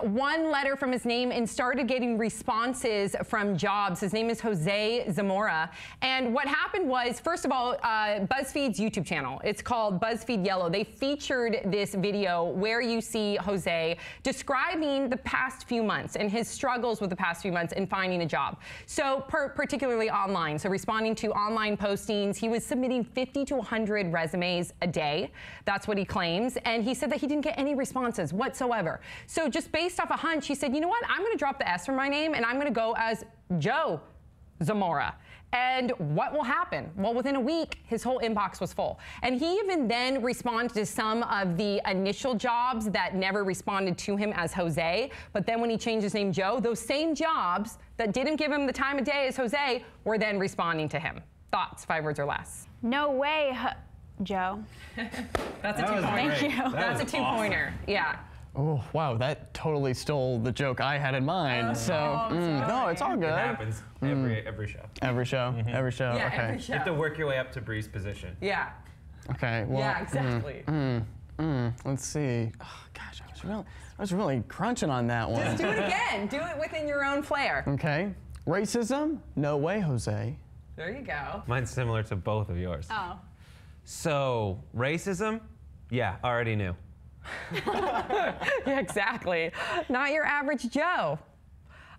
one letter from his name and started getting responses from jobs. His name is José Zamora. And what happened was, first of all, BuzzFeed's YouTube channel, it's called BuzzFeed Yellow. They featured this video where you see Jose describing the past few months and his struggles with the past few months in finding a job. So particularly online, so responding to online postings, he was submitting 50 to 100 resumes a day. That's what he claims. And he said that he didn't get any responses whatsoever. So just based off a hunch, he said, you know what, I'm gonna drop the S from my name and I'm gonna go as Joe Zamora. And what will happen? Well, within a week, his whole inbox was full. And he even then responded to some of the initial jobs that never responded to him as Jose. But then when he changed his name Joe, those same jobs that didn't give him the time of day as Jose were then responding to him. Thoughts, 5 words or less. No way, Joe. That's a two-pointer. Thank you. That's a two-pointer. Awesome. Yeah. Oh, wow, that totally stole the joke I had in mind. No, it's all good. It happens every show. Every show? Every show, Yeah, okay. every show. You have to work your way up to Bree's position. Yeah. Okay, well. Yeah, exactly. Let's see. Oh, gosh, I was really crunching on that one. Just do it again. Do it within your own flair. Okay. Racism? No way, Jose. There you go. Mine's similar to both of yours. Oh. So, racism? Yeah, already knew. Yeah, exactly. Not your average Joe.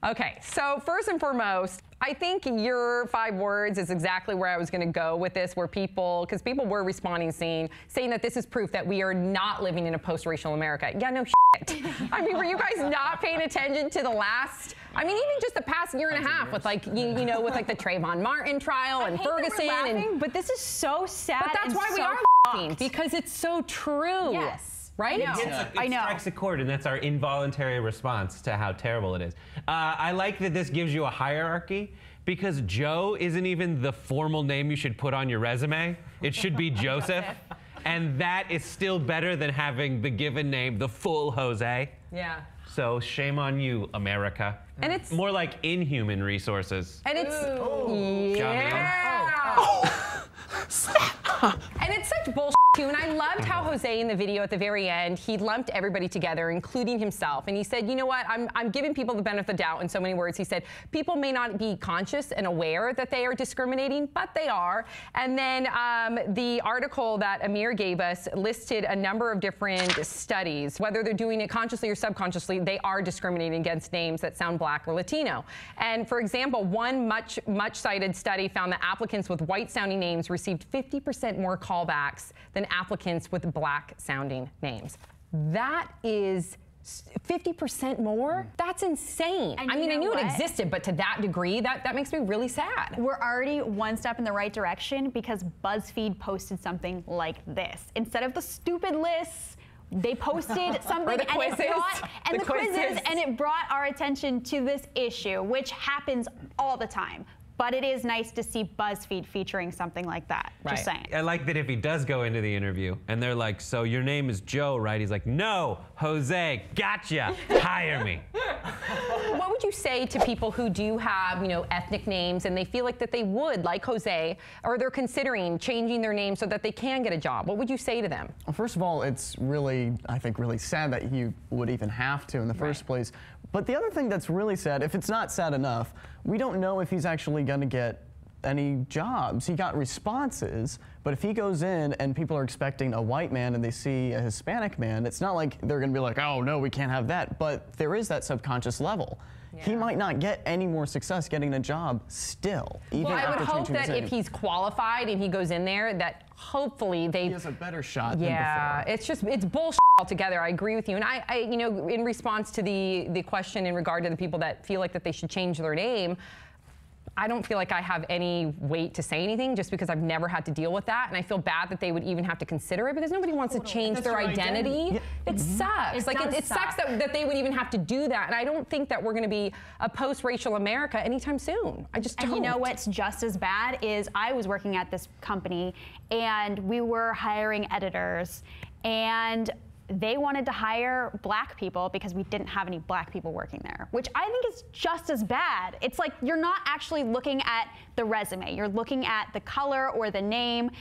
Okay, so first and foremost, I think your 5 words is exactly where I was going to go with this, where because people were responding saying that this is proof that we are not living in a post-racial America. Yeah, no shit. I mean, were you guys not paying attention to the last, I mean, even just the past year and a half with like, you know, with like the Trayvon Martin trial and Ferguson. But this is so sad. But that's why we are laughing, because it's so true. Yes. Right? It strikes a chord, and that's our involuntary response to how terrible it is. I like that this gives you a hierarchy, because Joe isn't even the formal name you should put on your resume. It should be Joseph. And that is still better than having the given name, the full Jose. Yeah. So shame on you, America. And it's more like inhuman resources. And it's and it's such bullshit too. And I loved how Jose in the video at the very end, he lumped everybody together, including himself. And he said, you know what, I'm giving people the benefit of the doubt in so many words. He said, people may not be conscious and aware that they are discriminating, but they are. And then the article that Amir gave us listed a number of different studies. Whether they're doing it consciously or subconsciously, they are discriminating against names that sound Black or Latino. And for example, one much cited study found that applicants with white-sounding names received 50% more callbacks than applicants with Black-sounding names. That is 50% more? That's insane. And I mean, I knew what? it existed, but to that degree, that makes me really sad. We're already one step in the right direction because BuzzFeed posted something like this. Instead of the stupid lists, they posted something the quizzes. and the quizzes, and it brought our attention to this issue, which happens all the time. But it is nice to see BuzzFeed featuring something like that. Right. Just saying. I like that if he does go into the interview and they're like, so your name is Joe, right? He's like, no, Jose, gotcha, hire me. What would you say to people who do have, you know, ethnic names and they feel like that they would, like Jose, or they're considering changing their name so that they can get a job? What would you say to them? Well, first of all, it's really, I think, really sad that you would even have to in the first place. But the other thing that's really sad, if it's not sad enough, we don't know if he's actually going to get any jobs. He got responses, but if he goes in and people are expecting a white man and they see a Hispanic man, it's not like they're going to be like, oh, no, we can't have that. But there is that subconscious level. Yeah. He might not get any more success getting a job still, even after I would hope that if he's qualified and he goes in there, that hopefully he has a better shot than before. It's bullshit altogether. I agree with you. And I you know, in response to the question in regard to the people that feel like that they should change their name, I don't feel like I have any weight to say anything just because I've never had to deal with that. And I feel bad that they would even have to consider it because nobody wants to change their identity. Yeah. It sucks. It sucks that they would even have to do that. And I don't think that we're going to be a post-racial America anytime soon. I just don't. And you know what's just as bad is I was working at this company and we were hiring editors, and they wanted to hire Black people because we didn't have any Black people working there, which I think is just as bad. It's like you're not actually looking at the resume. You're looking at the color or the name.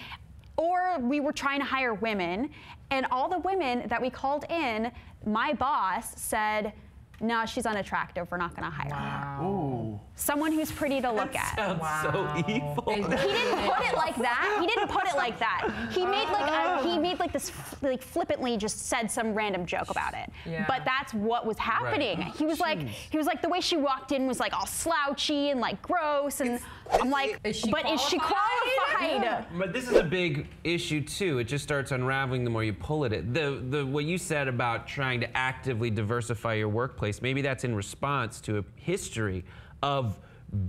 Or we were trying to hire women, and all the women that we called in, my boss said, no, she's unattractive. We're not going to hire her. Ooh. Someone who's pretty to look at. Sounds so evil. He didn't put it like that. He didn't put it like that. He made like this flippantly just said some random joke about it. Yeah. But that's what was happening. Right. He was like the way she walked in was like all slouchy and like gross, and I'm like, Is she but is she qualified? But this is a big issue too. It just starts unraveling the more you pull at it. The what you said about trying to actively diversify your workplace, maybe that's in response to a history of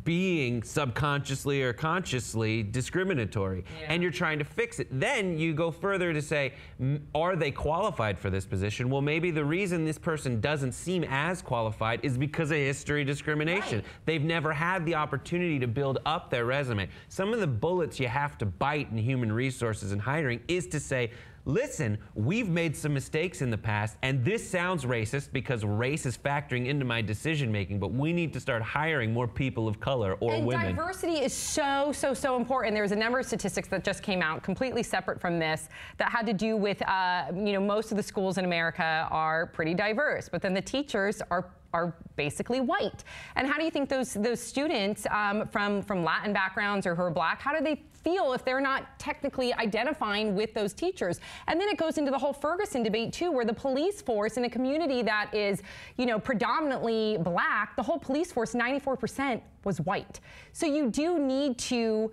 being subconsciously or consciously discriminatory, and you're trying to fix it. Then you go further to say, are they qualified for this position? Well, maybe the reason this person doesn't seem as qualified is because of history discrimination. They've never had the opportunity to build up their resume. Some of the bullets you have to bite in human resources and hiring is to say, listen, we've made some mistakes in the past, and this sounds racist because race is factoring into my decision making, but we need to start hiring more people of color or women. And diversity is so important. There's a number of statistics that just came out completely separate from this that had to do with, most of the schools in America are pretty diverse, but then the teachers are basically white. And how do you think those students from Latin backgrounds or who are black, how do they feel if they're not technically identifying with those teachers? And then it goes into the whole Ferguson debate too, where the police force in a community that is, predominantly black, the whole police force, 94% was white. So you do need to,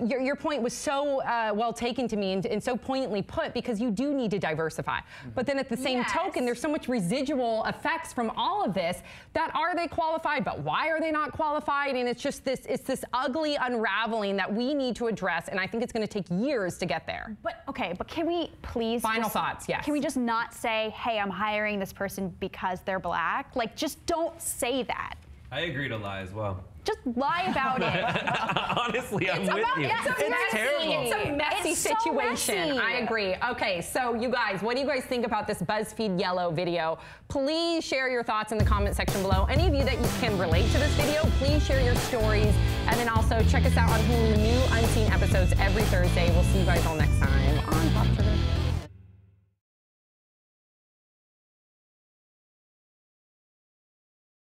your point was so well taken to me and so poignantly put, because you do need to diversify. But then at the same token, there's so much residual effects from all of this that are they qualified, but why are they not qualified? And it's just this ugly unraveling that we need to address, and I think it's going to take years to get there. But can we please Final thoughts, yes. Can we just not say, hey, I'm hiring this person because they're black? Like, just don't say that. I agree to lie as well. Just lie about it. Honestly, I'm with you. It's terrible. It's a messy situation. So messy. I agree. Okay, so you guys, what do you guys think about this BuzzFeed Yellow video? Please share your thoughts in the comment section below. Any of you that you can relate to this video, please share your stories. And then also check us out on Hulu, new unseen episodes every Thursday. We'll see you guys all next time on Pop Sugar.